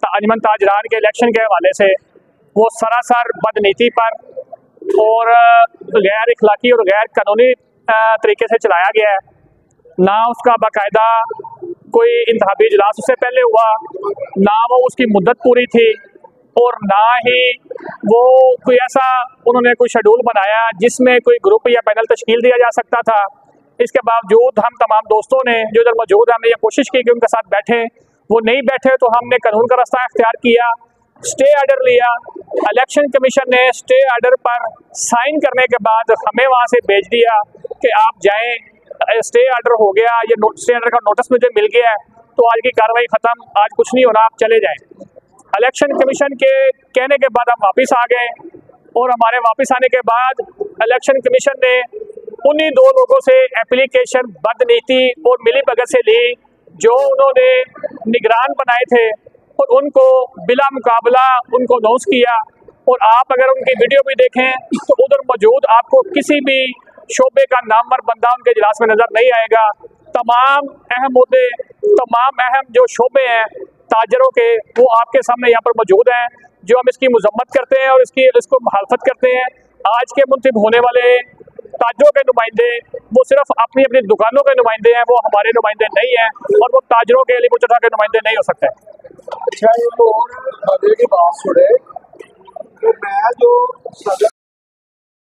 अंजुमन ताजरान के इलेक्शन के हवाले से वो सरासर बदनीति पर और गैर इखलाकी और गैर कानूनी तरीके से चलाया गया है। ना उसका बाकायदा कोई इंतखाबी इजलास उससे पहले हुआ, ना वो उसकी मुद्दत पूरी थी, और ना ही वो कोई ऐसा उन्होंने कोई शेड्यूल बनाया जिसमें कोई ग्रुप या पैनल तश्कील दिया जा सकता था। इसके बावजूद हम तमाम दोस्तों ने जो इधर मौजूद, हमने ये कोशिश की कि उनके साथ बैठे, वो नहीं बैठे तो हमने कानून का रास्ता इख्तियार किया, स्टे ऑर्डर लिया। इलेक्शन कमीशन ने स्टे ऑर्डर पर साइन करने के बाद हमें वहाँ से भेज दिया कि आप जाएँ, स्टे ऑर्डर हो गया, ये स्टे ऑर्डर का नोटिस मुझे मिल गया है, तो आज की कार्रवाई ख़त्म, आज कुछ नहीं होना, आप चले जाएँ। इलेक्शन कमीशन के कहने के बाद हम वापस आ गए, और हमारे वापस आने के बाद इलेक्शन कमीशन ने उन्हीं दो लोगों से एप्लीकेशन बदनीति और मिलीभगत से ली जो उन्होंने निगरान बनाए थे, और उनको बिला मुकाबला उनको अनाउंस किया। और आप अगर उनकी वीडियो भी देखें तो उधर मौजूद आपको किसी भी शोबे का नामवर बंदा उनके इजलास में नजर नहीं आएगा। तमाम अहम मुद्दे, तमाम अहम जो शोबे हैं ताजरों के, वो आपके सामने यहाँ पर मौजूद हैं, जो हम इसकी मजम्मत करते हैं और इसको मुखालफत करते हैं। आज के मुंतखब होने वाले ताजरों के नुमाइंदे वो सिर्फ अपनी अपनी दुकानों के नुमाइंदे हैं, वो हमारे नुमाइंदे नहीं हैं, और वो ताजरों के अली मुर्तज़ा के नुमाइंदे नहीं हो सकते। अच्छा, एक और मजे की बात सुने कि मैं जो